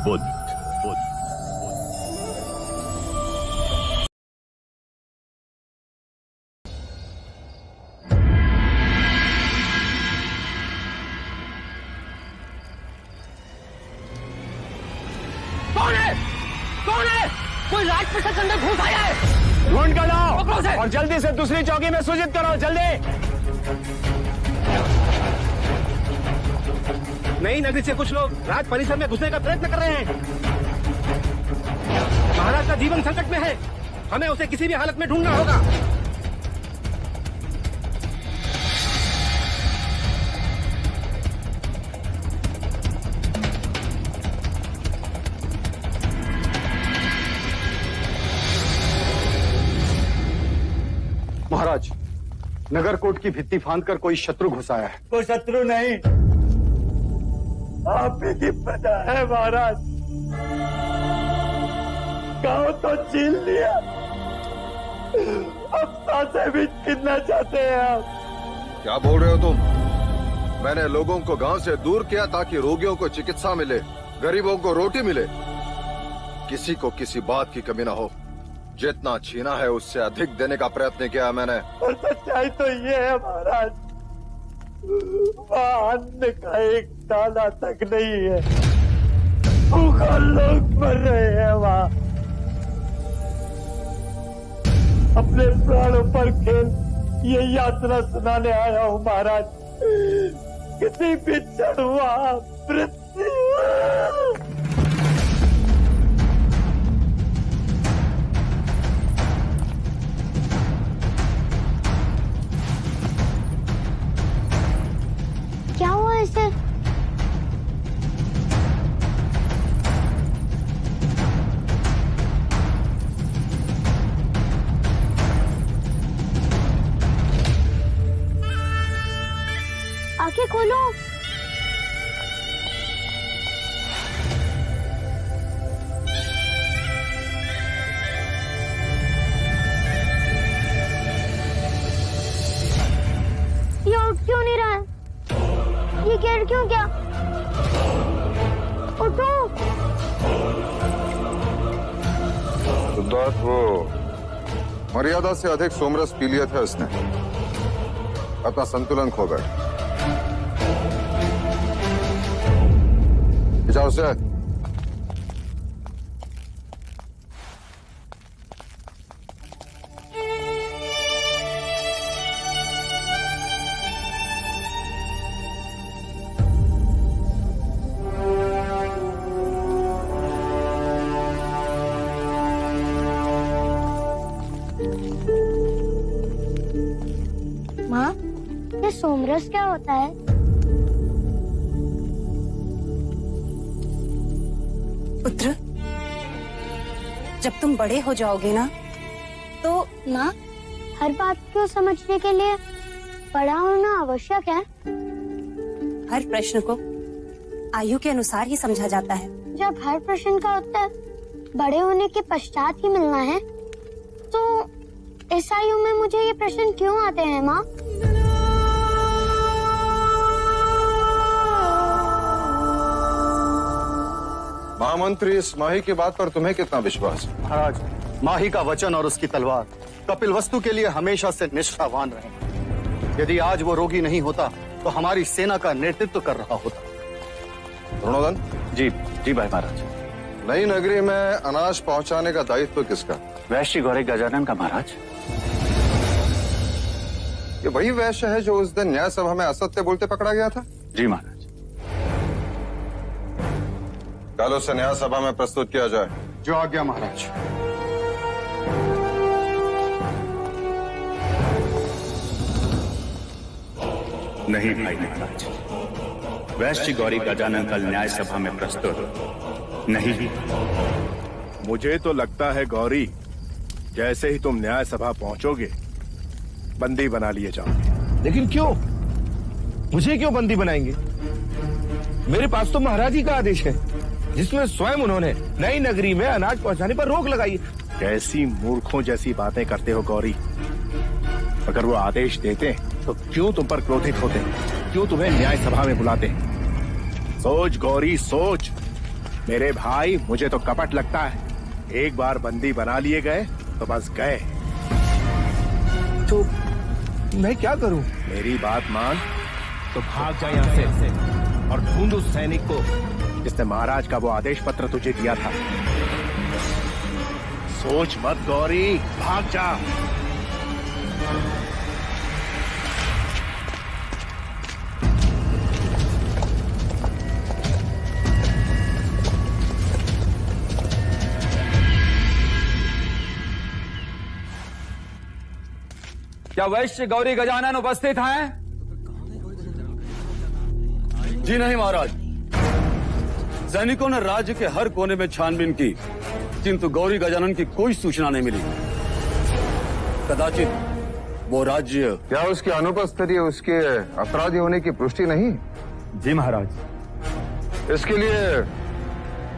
बुध। कौन है? कौन है? कोई राजप्रसाद के अंदर घुस आया है। ढूंढ कर लाओ पकड़ो उसे। और जल्दी से दूसरी चौकी में सूचित करो, जल्दी। नई नगरी से कुछ लोग राज परिसर में घुसने का प्रयत्न कर रहे हैं। महाराज का जीवन संकट में है, हमें उसे किसी भी हालत में ढूंढना होगा। महाराज, नगरकोट की भित्ति फांदकर कोई शत्रु घुस आया है। कोई शत्रु नहीं, आप ही की प्रजा है महाराज। गांव तो छीन लिया, अब सांसें भी छीनना चाहते हैं आप। क्या बोल रहे हो तुम? मैंने लोगों को गांव से दूर किया ताकि रोगियों को चिकित्सा मिले, गरीबों को रोटी मिले, किसी को किसी बात की कमी ना हो। जितना छीना है उससे अधिक देने का प्रयत्न किया मैंने। और सच्चाई तो ये है महाराज, वहाँ अन्न का एक दाना तक नहीं है, भूखा लोग मर रहे हैं वहाँ। अपने प्राणों पर खेल ये यात्रा सुनाने आया हूँ महाराज। किसी भी क्षण वहाँ मृत्यु। क्या हुआ इसे? आंखें खोलो। ये उठ क्यों नहीं रहा है? ये गिर क्यों गया? उठो। सिद्धार्थ, वो मर्यादा से अधिक सोमरस पी लिया था इसने, अपना संतुलन खो गया। जाओ उसे। माँ, ये सोमरस क्या होता है? पुत्र, जब तुम बड़े हो जाओगे ना तो माँ, हर बात को समझने के लिए बड़ा होना आवश्यक है। हर प्रश्न को आयु के अनुसार ही समझा जाता है। जब हर प्रश्न का उत्तर बड़े होने के पश्चात ही मिलना है, तो इस आयु में मुझे ये प्रश्न क्यों आते हैं माँ? महामंत्री, इस माही की बात पर तुम्हें कितना विश्वास है? महाराज, माही का वचन और उसकी तलवार कपिलवस्तु के लिए हमेशा से निष्ठावान रहे। यदि आज वो रोगी नहीं होता तो हमारी सेना का नेतृत्व कर रहा होता। द्रोणोदन। जी जी भाई महाराज। नई नगरी में अनाज पहुंचाने का दायित्व किसका? वैश्य गौरी गजानन का महाराज। ये वही वैश्य है जो उस दिन न्याय सभा में असत्य बोलते पकड़ा गया था? जी महाराज। कल उसे न्याय सभा में प्रस्तुत किया जाए। जो आज्ञा महाराज। नहीं भाई महाराज, वैश्य गौरी गजानन कल न्याय सभा में प्रस्तुत नहीं। मुझे तो लगता है गौरी, जैसे ही तुम न्याय सभा पहुंचोगे बंदी बना लिए जाओगे। लेकिन क्यों? मुझे क्यों बंदी बनाएंगे? मेरे पास तो महाराज जी का आदेश है, जिसमें स्वयं उन्होंने नई नगरी में अनाज पहुंचाने पर रोक लगाई। कैसी मूर्खों जैसी बातें करते हो गौरी। अगर वो आदेश देते तो क्यों तुम पर क्रोधित होते? क्यों तुम्हें न्याय सभा में बुलाते? सोच गौरी, सोच। मेरे भाई, मुझे तो कपट लगता है। एक बार बंदी बना लिए गए तो बस गए। तो मैं क्या करूं? मेरी बात मान तो भाग जा यहाँ से और ढूंढ उस सैनिक को जिसने महाराज का वो आदेश पत्र तुझे दिया था। सोच मत गौरी, भाग जा। क्या वैश्य गौरी गजानन उपस्थित हैं? जी नहीं महाराज। सैनिकों ने राज्य के हर कोने में छानबीन की, किंतु गौरी गजानन की कोई सूचना नहीं मिली। कदाचित वो राज्य। क्या उसकी अनुपस्थिति उसके अपराधी होने की पुष्टि नहीं? जी महाराज। इसके लिए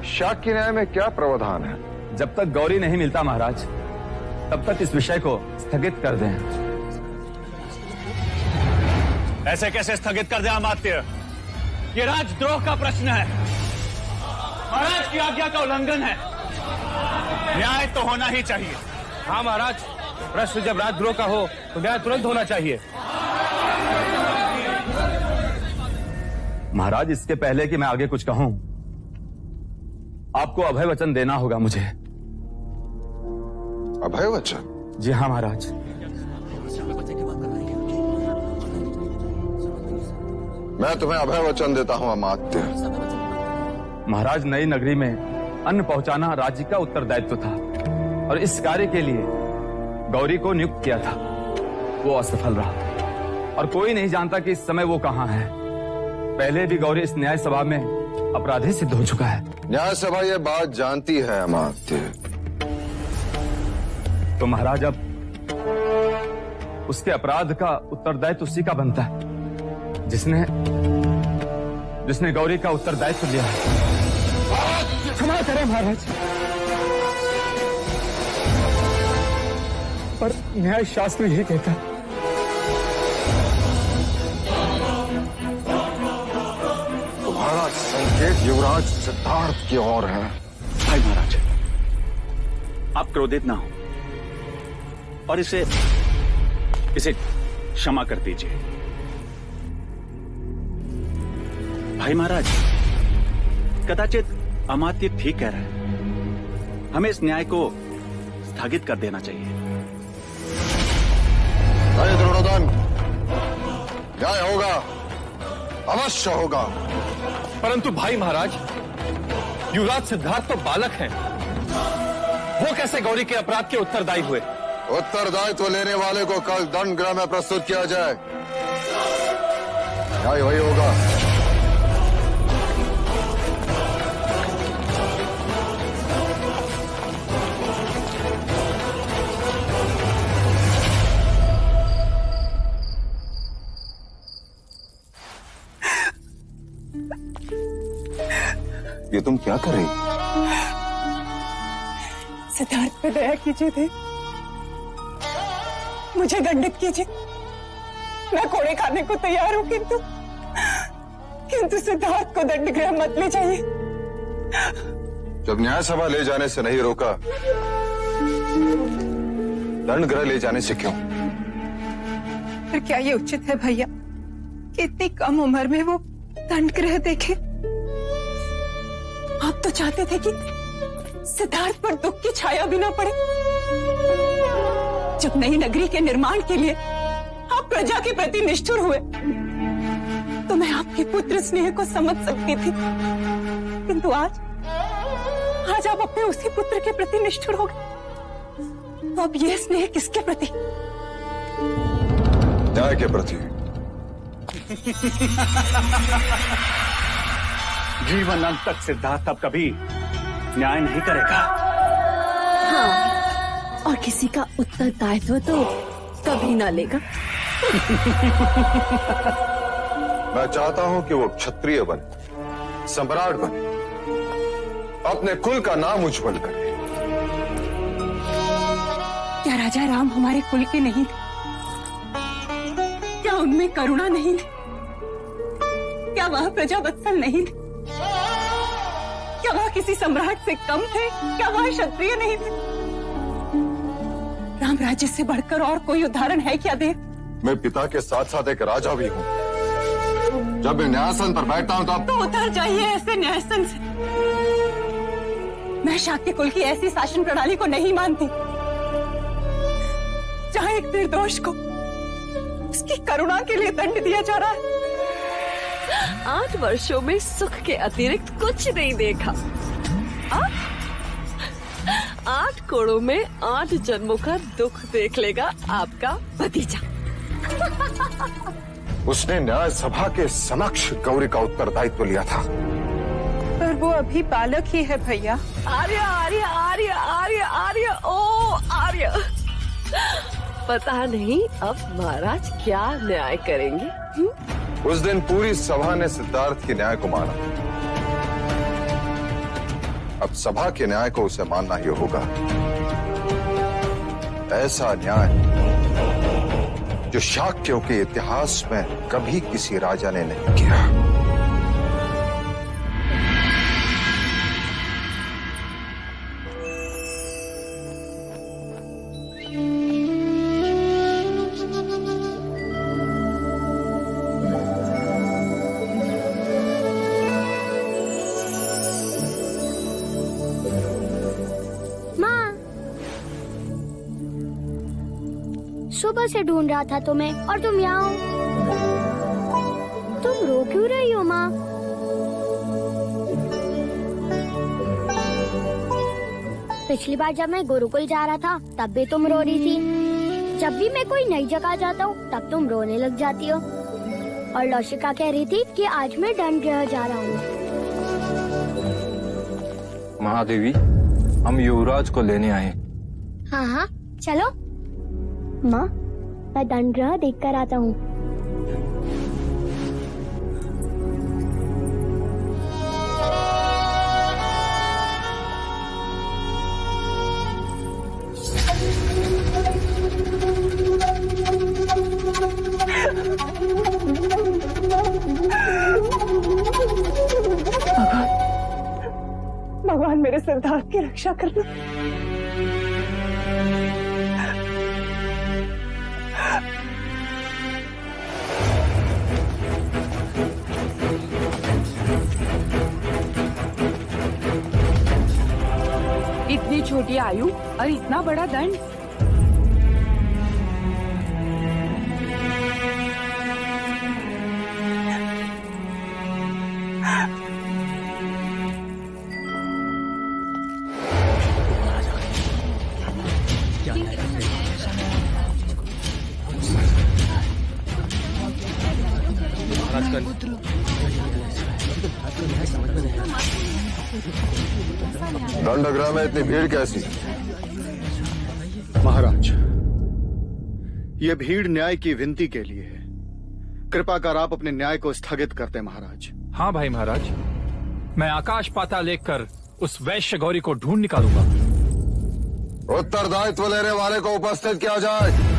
शाक्य न्याय में क्या प्रावधान है? जब तक गौरी नहीं मिलता महाराज, तब तक इस विषय को स्थगित कर दें। ऐसे कैसे स्थगित कर दे अमात्य? ये राजद्रोह का प्रश्न है, महाराज की आज्ञा का उल्लंघन है। न्याय तो होना ही चाहिए। हाँ महाराज, प्रश्न जब राजद्रोह का हो तो न्याय तुरंत होना चाहिए। महाराज, इसके पहले कि मैं आगे कुछ कहूं, आपको अभय वचन देना होगा मुझे। अभय वचन? जी हाँ महाराज। मैं तुम्हें अभय वचन देता हूं अमात्य। महाराज, नई नगरी में अन्न पहुंचाना राज्य का उत्तरदायित्व था और इस कार्य के लिए गौरी को नियुक्त किया था। वो असफल रहा और कोई नहीं जानता कि इस समय वो कहां है। पहले भी गौरी इस न्याय सभा में अपराधी सिद्ध हो चुका है। न्याय सभा ये बात जानती है अमात्य। तो महाराज, अब उसके अपराध का उत्तरदायित्व उसी का बनता है जिसने गौरी का उत्तरदायित्व लिया है। क्षमा करें महाराज, पर न्याय शास्त्र यही कहता है। तुम्हारा संकेत युवराज सिद्धार्थ की ओर है। भाई महाराज, आप क्रोधित ना हो और इसे क्षमा कर दीजिए। भाई महाराज, कदाचित अमात्य ठीक कह रहा है। हमें इस न्याय को स्थगित कर देना चाहिए। अरे द्रोणोदन, न्याय होगा, अवश्य होगा। परंतु भाई महाराज, युवराज सिद्धार्थ तो बालक हैं। वो कैसे गौरी के अपराध के उत्तरदायी हुए? उत्तरदायित्व लेने वाले को कल दंड गृह में प्रस्तुत किया जाए। न्याय वही होगा। ये तुम क्या कर रही? सिद्धार्थ पे दया कीजिए थे, मुझे दंडित कीजिए। मैं कोड़े खाने को तैयार हूं, किंतु सिद्धार्थ को दंड गृह मत ले जाइए। जब न्याय सभा ले जाने से नहीं रोका, दंड गृह ले जाने से क्यों? फिर क्या ये उचित है भैया कि इतनी कम उम्र में वो दंड गृह देखे? आप तो चाहते थे कि सिद्धार्थ पर दुख की छाया भी ना पड़े। जब नई नगरी के निर्माण के लिए आप प्रजा के प्रति निष्ठुर हुए, तो मैं आपके पुत्र स्नेह को समझ सकती थी, किंतु आज आप अपने उसी पुत्र के प्रति निष्ठुर हो गए। तो अब यह स्नेह किसके प्रति? न्याय के प्रति। जीवन अंत तक सिद्धार्थ अब कभी न्याय नहीं करेगा। हाँ, और किसी का उत्तरदायित्व तो कभी ना लेगा। मैं चाहता हूं कि वो क्षत्रिय बने, सम्राट बने, अपने कुल का नाम उज्जवल करे। क्या राजा राम हमारे कुल के नहीं थे? क्या उनमें करुणा नहीं थी? क्या वह प्रजा वत्सल नहीं थे? क्या वह किसी सम्राट से कम थे? क्या वह क्षत्रिय नहीं थे? राम राज्य से बढ़कर और कोई उदाहरण है क्या देव? मैं पिता के साथ साथ एक राजा भी हूँ। जब मैं न्यायासन पर बैठता हूँ तब तो उतर जाइए ऐसे न्यायासन से। मैं शाक्य कुल की ऐसी शासन प्रणाली को नहीं मानती जहाँ एक निर्दोष को उसकी करुणा के लिए दंड दिया जा रहा है। 8 वर्षों में सुख के अतिरिक्त कुछ नहीं देखा। 8 कोड़ों में 8 जन्मों का दुख देख लेगा आपका भतीजा। उसने न्याय सभा के समक्ष गौरी का उत्तरदायित्व लिया था। पर वो अभी बालक ही है भैया। आर्य आर्य आर्य आर्य आर्य ओ आर्य। पता नहीं अब महाराज क्या न्याय करेंगे। उस दिन पूरी सभा ने सिद्धार्थ के न्याय को माना। अब सभा के न्याय को उसे मानना ही होगा। ऐसा न्याय जो शाक्यों के इतिहास में कभी किसी राजा ने नहीं किया। सुबह से ढूंढ रहा था तुम्हें और तुम यहाँ हो। तुम रो क्यों रही हो माँ? पिछली बार जब मैं गुरुकुल जा रहा था तब भी तुम रो रही थी। जब भी मैं कोई नई जगह जाता हूँ तब तुम रोने लग जाती हो। और लौशिका कह रही थी कि आज मैं दंडगृह जा रहा हूँ। महादेवी, हम युवराज को लेने आए। हाँ हाँ चलो। माँ मैं दंडगृह देख कर आता हूँ। भगवान मेरे सिद्धार्थ की रक्षा करना। इतनी छोटी आयु और इतना बड़ा दंड। दंडगृह में इतनी भीड़ कैसी? महाराज, ये भीड़ न्याय की विनती के लिए है। कृपा कर आप अपने न्याय को स्थगित करते महाराज। हाँ भाई महाराज, मैं आकाश पाताल लेकर उस वैश्य गौरी को ढूंढ निकालूंगा। उत्तरदायित्व लेने वाले को उपस्थित किया जाए।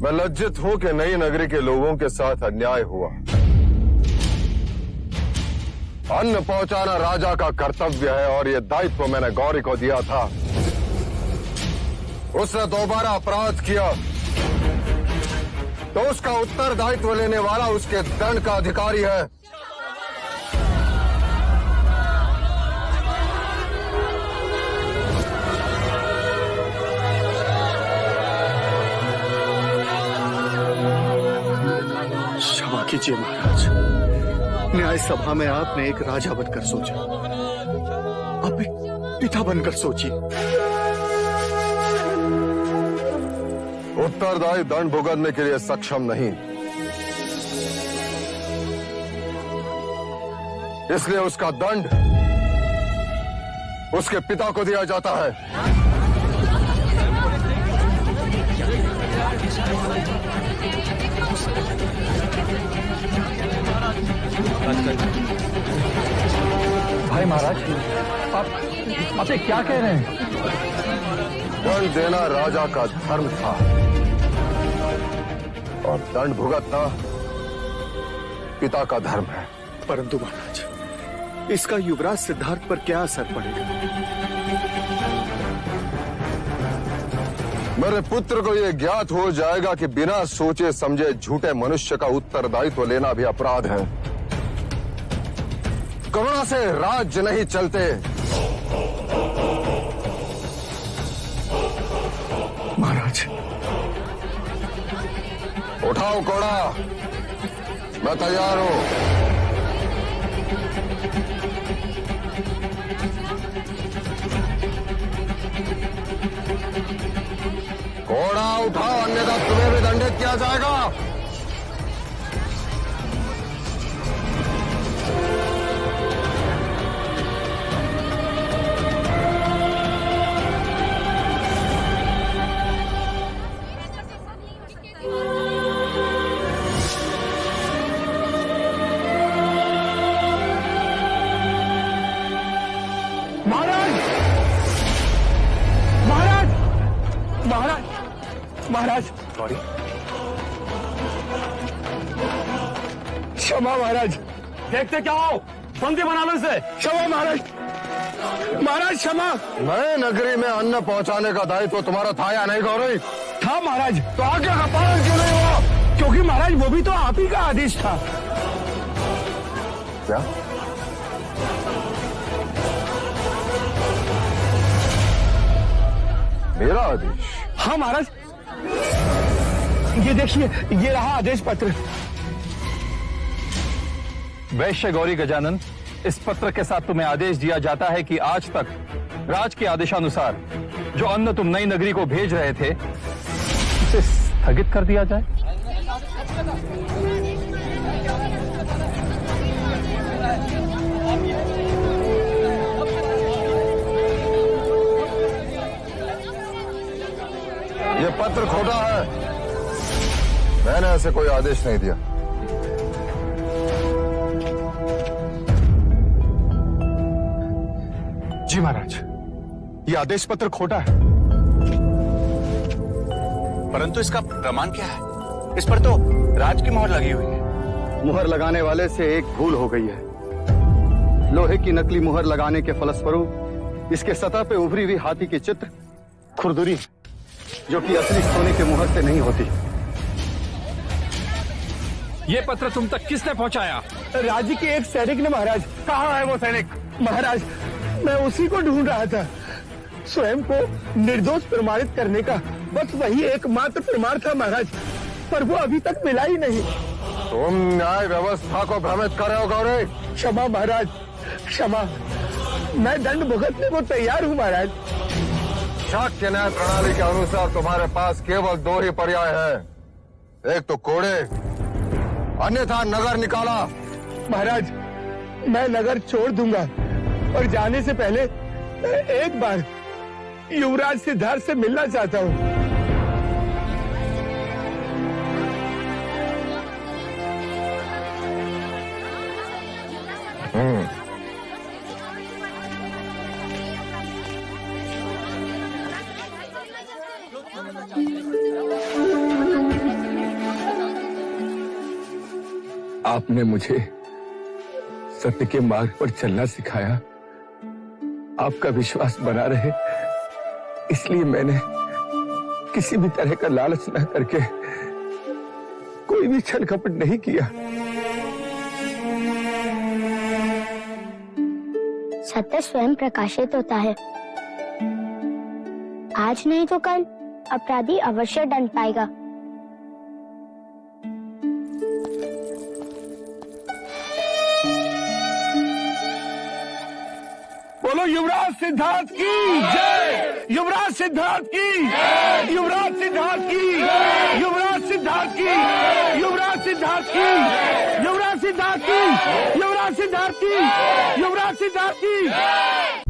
मैं लज्जित हूं कि नई नगरी के लोगों के साथ अन्याय हुआ। अन्न पहुंचाना राजा का कर्तव्य है और यह दायित्व मैंने गौरी को दिया था। उसने दोबारा अपराध किया तो उसका उत्तरदायित्व लेने वाला उसके दंड का अधिकारी है। क्षमा कीजिए महाराज, न्याय सभा में आपने एक राजा बनकर सोचा, अब एक पिता बनकर सोचिए। उत्तरदायी दंड भुगतने के लिए सक्षम नहीं। इसलिए उसका दंड उसके पिता को दिया जाता है। भाई महाराज, आप ये क्या कह रहे हैं? दंड देना राजा का धर्म था और दंड भुगतना पिता का धर्म है। परंतु महाराज, इसका युवराज सिद्धार्थ पर क्या असर पड़ेगा? मेरे पुत्र को यह ज्ञात हो जाएगा कि बिना सोचे समझे झूठे मनुष्य का उत्तरदायित्व लेना भी अपराध है। करुणा से राज्य नहीं चलते। महाराज, उठाओ कोड़ा, मैं तैयार हूं। घोड़ा उठाओ, अन्यथा तुम्हें भी दंडित किया जाएगा। महाराज, गौरी, क्षमा महाराज। देखते क्या हो, बंदी बना लो इसे। क्षमा महाराज, महाराज क्षमा। नए नगरी में अन्न पहुंचाने का दायित्व तुम्हारा था या नहीं गौरी? था महाराज। तो आज्ञा का पालन क्यों नहीं हुआ? क्योंकि महाराज वो भी तो आप ही का आदेश था। क्या? मेरा आदेश? हाँ महाराज, ये देखिए, ये रहा आदेश पत्र। वैश्य गौरी गजानन, इस पत्र के साथ तुम्हें आदेश दिया जाता है कि आज तक राज के आदेशानुसार जो अन्न तुम नई नगरी को भेज रहे थे उसे स्थगित कर दिया जाए। ये पत्र खोटा है। मैंने ऐसे कोई आदेश नहीं दिया। जी महाराज, ये आदेश पत्र खोटा है। परंतु इसका प्रमाण क्या है? इस पर तो राज की मोहर लगी हुई है। मुहर लगाने वाले से एक भूल हो गई है। लोहे की नकली मुहर लगाने के फलस्वरूप इसके सतह पे उभरी हुई हाथी की चित्र खुरदुरी, जो कि असली सोने के मुहर से नहीं होती। ये पत्र तुम तक किसने पहुंचाया? राज्य के एक सैनिक ने महाराज। कहाँ है वो सैनिक? महाराज, मैं उसी को ढूंढ रहा था। स्वयं को निर्दोष प्रमाणित करने का बस वही एकमात्र प्रमाण था महाराज, पर वो अभी तक मिला ही नहीं। तुम न्याय व्यवस्था को भ्रमित कर रहे हो गौरी। क्षमा महाराज, क्षमा। मैं दंड भुगतने को तैयार हूँ महाराज। शाक्य न्याय प्रणाली के अनुसार तुम्हारे पास केवल दो ही पर्याय है, एक तो कोड़े, अन्यथा नगर निकाला। महाराज, मैं नगर छोड़ दूंगा और जाने से पहले एक बार युवराज सिद्धार्थ से मिलना चाहता हूँ। आपने मुझे सत्य के मार्ग पर चलना सिखाया। आपका विश्वास बना रहे, इसलिए मैंने किसी भी तरह का लालच न करके कोई भी छल कपट नहीं किया। सत्य स्वयं प्रकाशित होता है। आज नहीं तो कल अपराधी अवश्य दंड पाएगा। बोलो युवराज सिद्धार्थ की जय, युवराज सिद्धार्थ की, युवराज सिद्धार्थ की, युवराज सिद्धार्थ की, युवराज सिद्धार्थ की, युवराज सिद्धार्थ की, युवराज युवराज सिद्धार्थ की, युवराज सिद्धार्थ की।